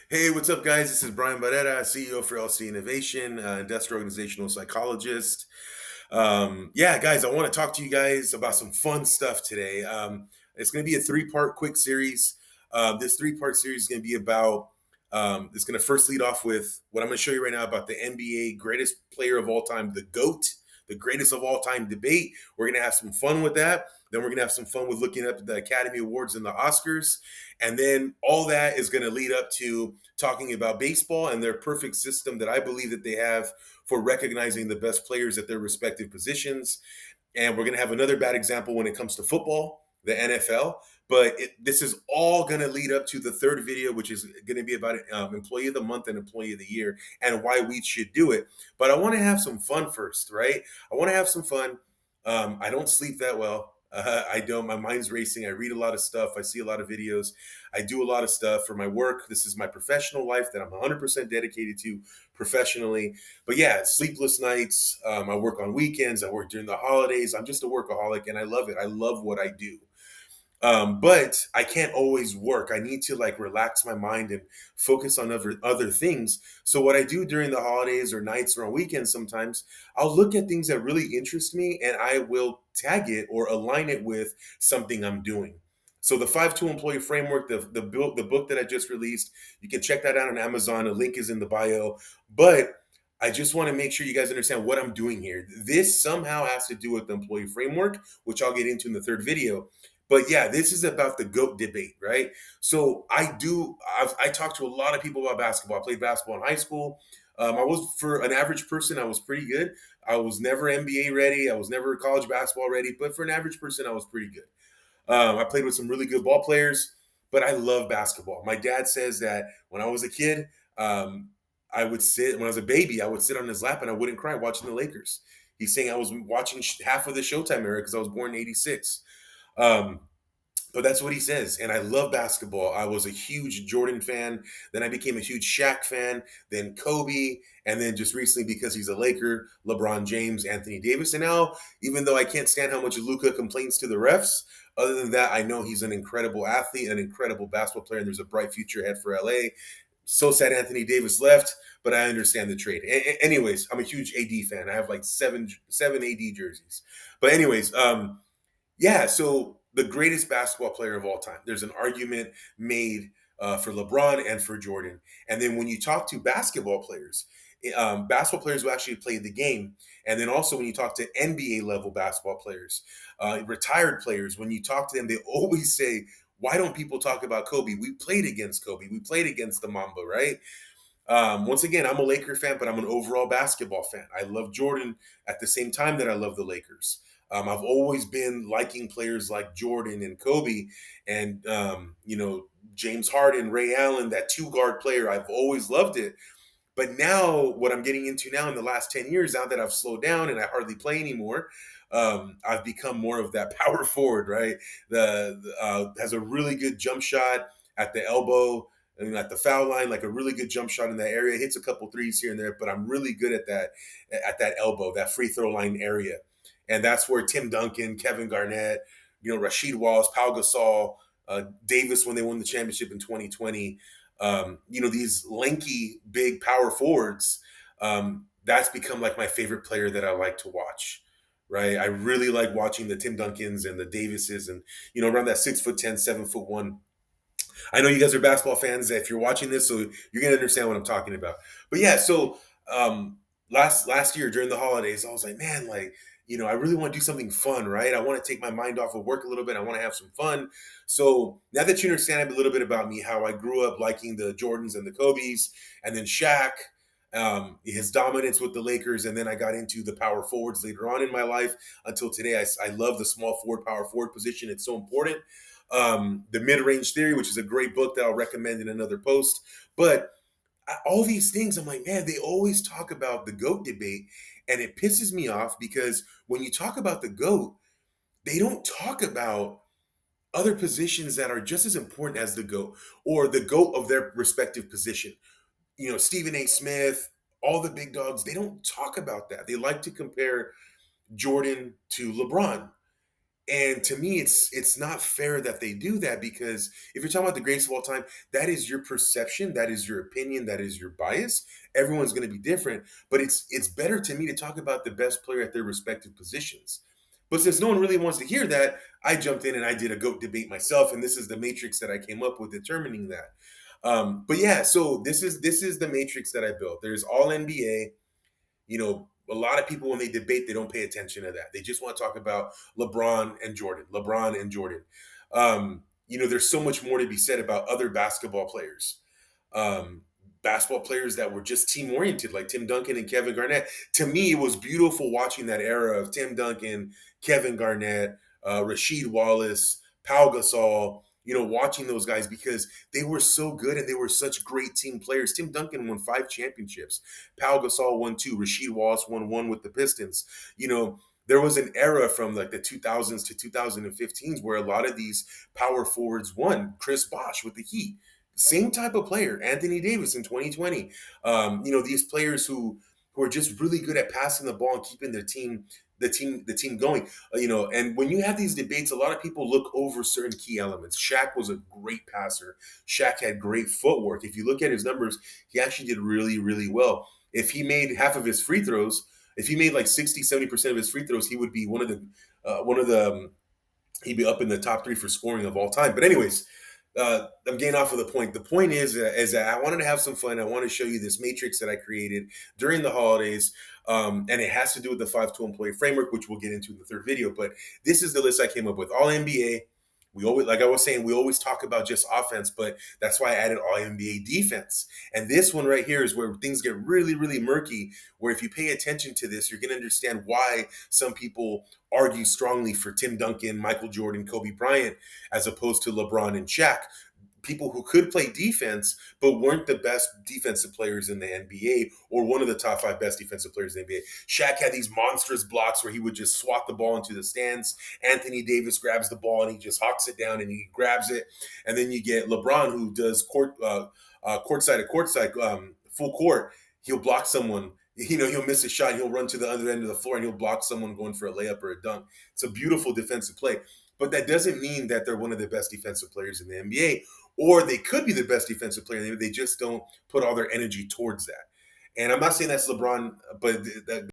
Hey, what's up, guys? This is Brian Barrera, CEO for LC Innovation, industrial organizational psychologist. Yeah, guys, I want to talk to you guys about some fun stuff today. It's going to be a three-part quick series. This three-part series is going to be about. It's going to first lead off with what I'm going to show you right now about the NBA greatest player of all time, the GOAT, the greatest of all time debate. We're going to have some fun with that. Then we're going to have some fun with looking up the Academy Awards and the Oscars. And then all that is going to lead up to talking about baseball and their perfect system that I believe that they have for recognizing the best players at their respective positions. And we're going to have another bad example when it comes to football, the NFL. But this is all going to lead up to the third video, which is going to be about employee of the month and employee of the year and why we should do it. But I want to have some fun first, right? I want to have some fun. I don't sleep that well. I don't. My mind's racing. I read a lot of stuff. I see a lot of videos. I do a lot of stuff for my work. This is my professional life that I'm 100% dedicated to professionally. But yeah, sleepless nights. I work on weekends. I work during the holidays. I'm just a workaholic and I love it. I love what I do. But I can't always work. I need to like relax my mind and focus on other things. So what I do during the holidays or nights or on weekends sometimes, I'll look at things that really interest me and I will tag it or align it with something I'm doing. So the 5-2 employee framework, the book that I just released, you can check that out on Amazon. A link is in the bio. But I just want to make sure you guys understand what I'm doing here. This somehow has to do with the employee framework, which I'll get into in the third video. But yeah, this is about the GOAT debate, right? So I talk to a lot of people about basketball. I played basketball in high school. I was, for an average person, I was pretty good. I was never NBA ready. I was never college basketball ready. But for an average person, I was pretty good. I played with some really good ball players, but I love basketball. My dad says that when I was a kid, I would sit, when I was a baby, I would sit on his lap and I wouldn't cry watching the Lakers. He's saying I was watching half of the Showtime era because I was born in '86. Um, but that's what he says. And I love basketball. I was a huge Jordan fan. Then I became a huge Shaq fan, then Kobe. And then just recently, because he's a Laker, LeBron James, Anthony Davis. And now, even though I can't stand how much Luka complains to the refs, other than that, I know he's an incredible athlete, an incredible basketball player, and there's a bright future ahead for LA. So sad Anthony Davis left, but I understand the trade. Anyways, I'm a huge AD fan. I have like seven AD jerseys. But anyways, yeah, so the greatest basketball player of all time. There's an argument made for LeBron and for Jordan. And then when you talk to basketball players who actually played the game, and then also when you talk to NBA level basketball players, retired players, when you talk to them, they always say, "Why don't people talk about Kobe? We played against Kobe. We played against the Mamba, right?" Once again, I'm a Laker fan, but I'm an overall basketball fan. I love Jordan at the same time that I love the Lakers. I've always been liking players like Jordan and Kobe, and James Harden, Ray Allen, that two guard player. I've always loved it. But now, what I'm getting into now in the last 10 years, now that I've slowed down and I hardly play anymore, I've become more of that power forward, right? Has a really good jump shot at the elbow and at the foul line, like a really good jump shot in that area. Hits a couple threes here and there, but I'm really good at that elbow, that free throw line area. And that's where Tim Duncan, Kevin Garnett, Rasheed Wallace, Pau Gasol, Davis when they won the championship in 2020, these lanky, big power forwards, that's become like my favorite player that I like to watch. Right, I really like watching the Tim Duncans and the Davises, and around that 6'10", 7'1". I know you guys are basketball fans. If you're watching this, so you're gonna understand what I'm talking about. But yeah, so last year during the holidays, I was like, man, like I really want to do something fun, right? I want to take my mind off of work a little bit. I want to have some fun. So now that you understand a little bit about me, how I grew up liking the Jordans and the Kobe's, and then Shaq, his dominance with the Lakers, and then I got into the power forwards later on in my life until today. I love the small forward, power forward position. It's so important. The Mid Range Theory, which is a great book that I'll recommend in another post. But all these things, I'm like, man, they always talk about the GOAT debate, and it pisses me off because when you talk about the GOAT, they don't talk about other positions that are just as important as the GOAT or the GOAT of their respective position. Stephen A. Smith, all the big dogs, they don't talk about that. They like to compare Jordan to LeBron. And to me, it's not fair that they do that, because if you're talking about the greatest of all time, that is your perception, that is your opinion, that is your bias. Everyone's going to be different, but it's better to me to talk about the best player at their respective positions. But since no one really wants to hear that, I jumped in and I did a GOAT debate myself, and this is the matrix that I came up with determining that. But yeah, so this is the matrix that I built. There's all NBA. A lot of people, when they debate, they don't pay attention to that. They just want to talk about LeBron and Jordan, LeBron and Jordan. There's so much more to be said about other um, basketball players that were just team oriented, like Tim Duncan and Kevin Garnett. To me, it was beautiful watching that era of Tim Duncan, Kevin Garnett, Rasheed Wallace, Pau Gasol. Watching those guys, because they were so good and they were such great team players. Tim Duncan won 5 championships. Pau Gasol won 2. Rasheed Wallace won 1 with the Pistons. You know, there was an era from like the 2000s to 2015s where a lot of these power forwards won. Chris Bosh with the Heat, same type of player. Anthony Davis in 2020. These players who are just really good at passing the ball and keeping the team going. And when you have these debates, a lot of people look over certain key elements. Shaq was a great passer. Shaq had great footwork. If you look at his numbers, he actually did really, really well. If he made half of his free throws, if he made like 60, 70% of his free throws, he would be one of the he'd be up in the top 3 for scoring of all time. But anyways, I'm getting off of the point. The point is that I wanted to have some fun. I want to show you this matrix that I created during the holidays, and it has to do with the 5 tool employee framework, which we'll get into in the third video. But this is the list I came up with. All NBA. We always, like I was saying, we always talk about just offense, but that's why I added all NBA defense. And this one right here is where things get really, really murky. Where if you pay attention to this, you're going to understand why some people argue strongly for Tim Duncan, Michael Jordan, Kobe Bryant, as opposed to LeBron and Shaq. People who could play defense but weren't the best defensive players in the NBA, or one of the top 5 best defensive players in the NBA. Shaq had these monstrous blocks where he would just swat the ball into the stands. Anthony Davis grabs the ball and he just hawks it down and he grabs it. And then you get LeBron, who does courtside to courtside, full court. He'll block someone. He'll miss a shot. He'll run to the other end of the floor and he'll block someone going for a layup or a dunk. It's a beautiful defensive play. But that doesn't mean that they're one of the best defensive players in the NBA, or they could be the best defensive player. They just don't put all their energy towards that. And I'm not saying that's LeBron, but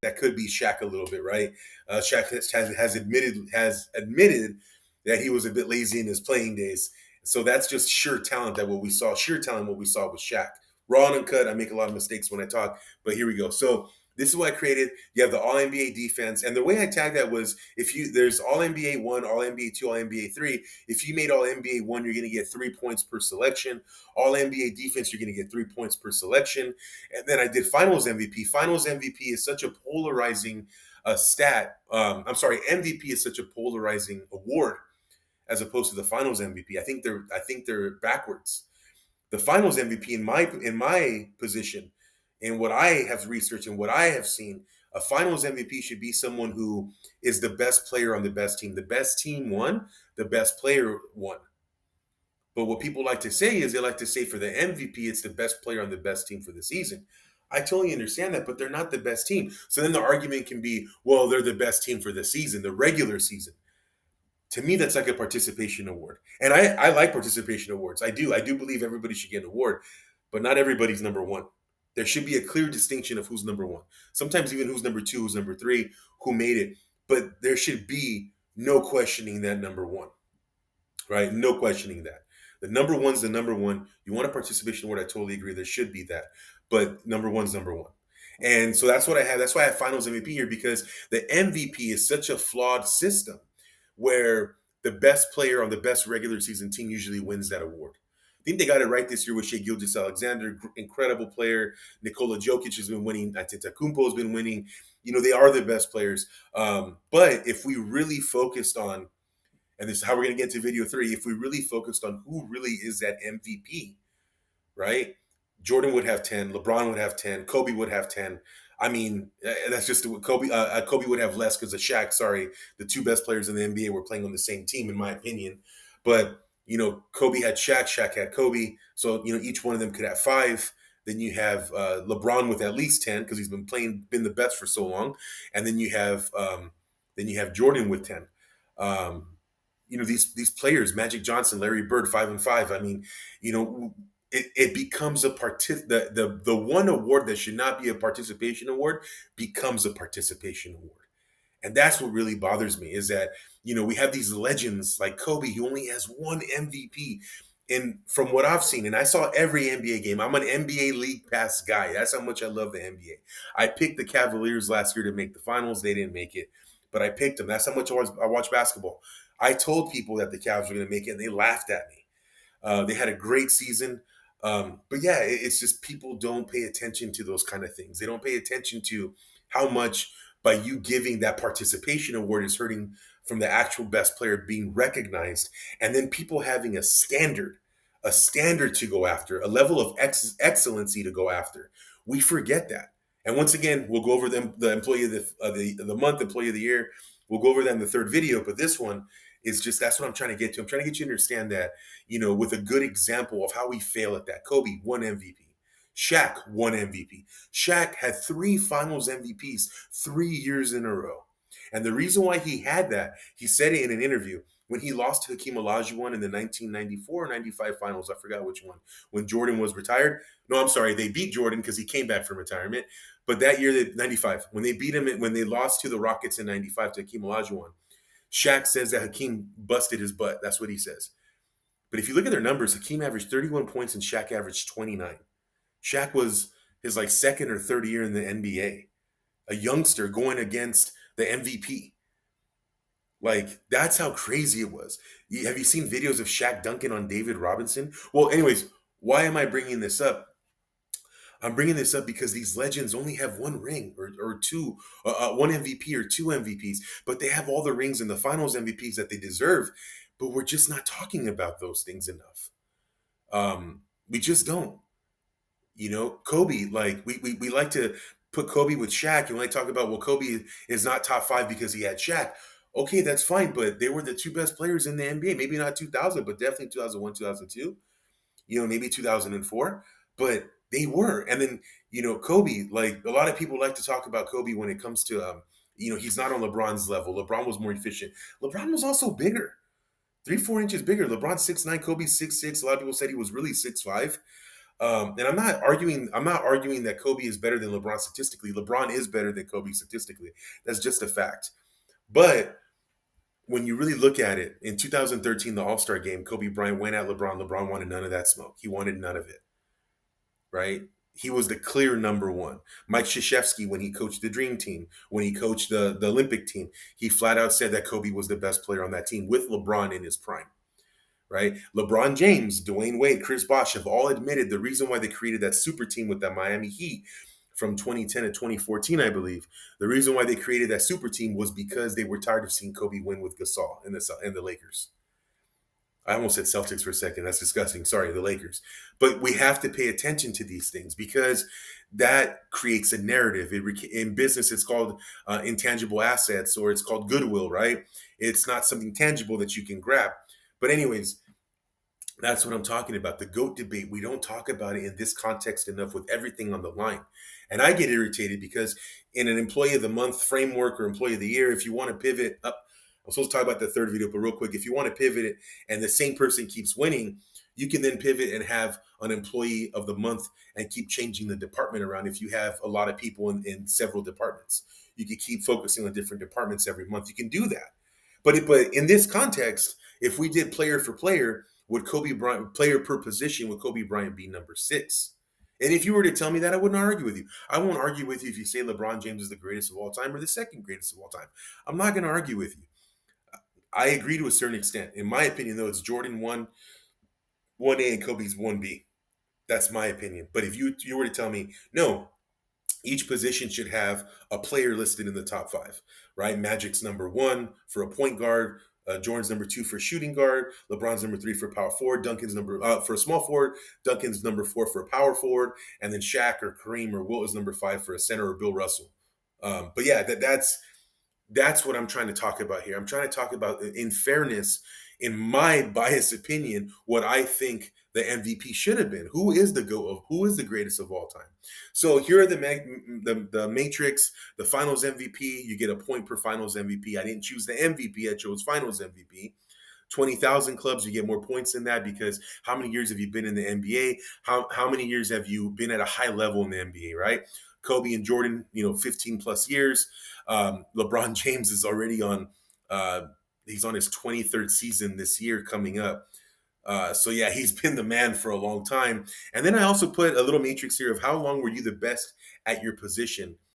that could be Shaq a little bit, right? Shaq has admitted that he was a bit lazy in his playing days. So that's just sheer talent, what we saw with Shaq. Raw and uncut. I make a lot of mistakes when I talk, but here we go. So this is what I created. You have the All NBA defense, and the way I tagged that was, there's All NBA 1, All NBA 2, All NBA 3. If you made All NBA 1, you're going to get 3 points per selection. All NBA defense, you're going to get 3 points per selection. And then I did Finals MVP. Finals MVP is such a polarizing stat. MVP is such a polarizing award as opposed to the Finals MVP. I think they're backwards. The Finals MVP in my position, in what I have researched and what I have seen, a Finals MVP should be someone who is the best player on the best team. The best team won, the best player won. But what people like to say is, they like to say for the MVP, it's the best player on the best team for the season. I totally understand that, but they're not the best team. So then the argument can be, well, they're the best team for the season, the regular season. To me, that's like a participation award. And I like participation awards. I do believe everybody should get an award, but not everybody's number one. There should be a clear distinction of who's number one. Sometimes even who's number 2, who's number 3, who made it. But there should be no questioning that number one, right? No questioning that. The number one's the number one. You want a participation award? I totally agree. There should be that. But number one's number one. And so that's what I have. That's why I have Finals MVP here, because the MVP is such a flawed system where the best player on the best regular season team usually wins that award. I think they got it right this year with Shea Gilgeous-Alexander, incredible player. Nikola Jokic has been winning. Antetokounmpo has been winning. They are the best players. But if we really focused on, and this is how we're going to get to video 3, if we really focused on who really is that MVP, right? Jordan would have 10, LeBron would have 10, Kobe would have 10. I mean, that's just what Kobe. Kobe would have less because of Shaq. Sorry, the 2 best players in the NBA were playing on the same team, in my opinion. But Kobe had Shaq, Shaq had Kobe, so each one of them could have 5. Then you have LeBron with at least 10 because he's been the best for so long, and then you have Jordan with 10. Um, these players, Magic Johnson, Larry Bird, 5 and 5. I mean, it becomes a the one award that should not be a participation award becomes a participation award. And that's what really bothers me is that, we have these legends like Kobe, who only has one MVP. And from what I've seen, and I saw every NBA game, I'm an NBA League Pass guy. That's how much I love the NBA. I picked the Cavaliers last year to make the finals. They didn't make it, but I picked them. That's how much I watch basketball. I told people that the Cavs were going to make it, and they laughed at me. They had a great season. But yeah, it's just people don't pay attention to those kind of things. They don't pay attention to how much by you giving that participation award is hurting from the actual best player being recognized, and then people having a standard to go after, a level of excellency to go after. We forget that. And once again, we'll go over them, the employee of the month, employee of the year. We'll go over that in the third video, but this one is just that's what I'm trying to get to. I'm trying to get you to understand that, with a good example of how we fail at that. Kobe won MVP. Shaq won MVP. Shaq had 3 Finals MVPs 3 years in a row. And the reason why he had that, he said it in an interview when he lost to Hakeem Olajuwon in the 1994 or 95 finals. I forgot which one. When Jordan was retired. No, I'm sorry. They beat Jordan because he came back from retirement. But that year, 95, when they beat him, when they lost to the Rockets in 95 to Hakeem Olajuwon, Shaq says that Hakeem busted his butt. That's what he says. But if you look at their numbers, Hakeem averaged 31 points and Shaq averaged 29. Shaq was his second or third year in the NBA, a youngster going against the MVP. That's how crazy it was. Have you seen videos of Shaq dunking on David Robinson? Well, anyways, why am I bringing this up? I'm bringing this up because these legends only have one ring or two, one MVP or 2 MVPs, but they have all the rings and the finals MVPs that they deserve. But we're just not talking about those things enough. We just don't. Kobe, we like to put Kobe with Shaq, and we like to talk about, well, Kobe is not top 5 because he had Shaq. Okay, that's fine, but they were the 2 best players in the NBA. Maybe not 2000, but definitely 2001, 2002. Maybe 2004, but they were. And then, Kobe, a lot of people like to talk about Kobe when it comes to, he's not on LeBron's level. LeBron was more efficient. LeBron was also bigger, 3, 4 inches bigger. LeBron 6'9", Kobe 6'6". A lot of people said he was really 6'5". And I'm not arguing. I'm not arguing that Kobe is better than LeBron statistically. LeBron is better than Kobe statistically. That's just a fact. But when you really look at it, in 2013, the All-Star game, Kobe Bryant went at LeBron. LeBron wanted none of that smoke. He wanted none of it, right? He was the clear number one. Mike Krzyzewski, when he coached the Dream Team, when he coached the Olympic team, he flat out said that Kobe was the best player on that team with LeBron in his prime, right? LeBron James, Dwayne Wade, Chris Bosh have all admitted the reason why they created that super team with that Miami Heat from 2010 to 2014, I believe. The reason why they created that super team was because they were tired of seeing Kobe win with Gasol and the Lakers. I almost said Celtics for a second. That's disgusting. Sorry, the Lakers. But we have to pay attention to these things because that creates a narrative. In business, it's called intangible assets, or it's called goodwill, right? It's not something tangible that you can grab. But anyways, that's what I'm talking about. The GOAT debate. We don't talk about it in this context enough with everything on the line. And I get irritated because in an employee of the month framework or employee of the year, if you want to pivot up, I'm supposed to talk about the third video, but real quick, if you want to pivot it and the same person keeps winning, you can then pivot and have an employee of the month and keep changing the department around if you have a lot of people in several departments. You can keep focusing on different departments every month. You can do that. But in this context, if we did player for player, would Kobe Bryant, player per position, would Kobe Bryant be number 6? And if you were to tell me that, I wouldn't argue with you. I won't argue with you if you say LeBron James is the greatest of all time or the second greatest of all time. I'm not going to argue with you. I agree to a certain extent. In my opinion, though, it's Jordan 1A and Kobe's 1B. That's my opinion. But if you were to tell me, no, each position should have a player listed in the top 5, right? Magic's number 1 for a point guard. Jordan's number 2 for shooting guard. LeBron's number 3 for power forward. Duncan's number for a small forward. Duncan's number 4 for a power forward. And then Shaq or Kareem or Wilt is number 5 for a center or Bill Russell. But yeah, that's what I'm trying to talk about here. I'm trying to talk about, in fairness, in my biased opinion, what I think the MVP should have been. Who is the GOAT of who is the greatest of all time? So here are the matrix, the finals MVP. You get a point per finals MVP. I didn't choose the MVP, I chose finals MVP. 20,000 clubs, you get more points than that because how many years have you been in the NBA? How many years have you been at a high level in the NBA, right? Kobe and Jordan, 15 plus years. LeBron James is already uh, he's on his 23rd season this year coming up. So yeah, he's been the man for a long time. And then I also put a little matrix here of how long were you the best at your position.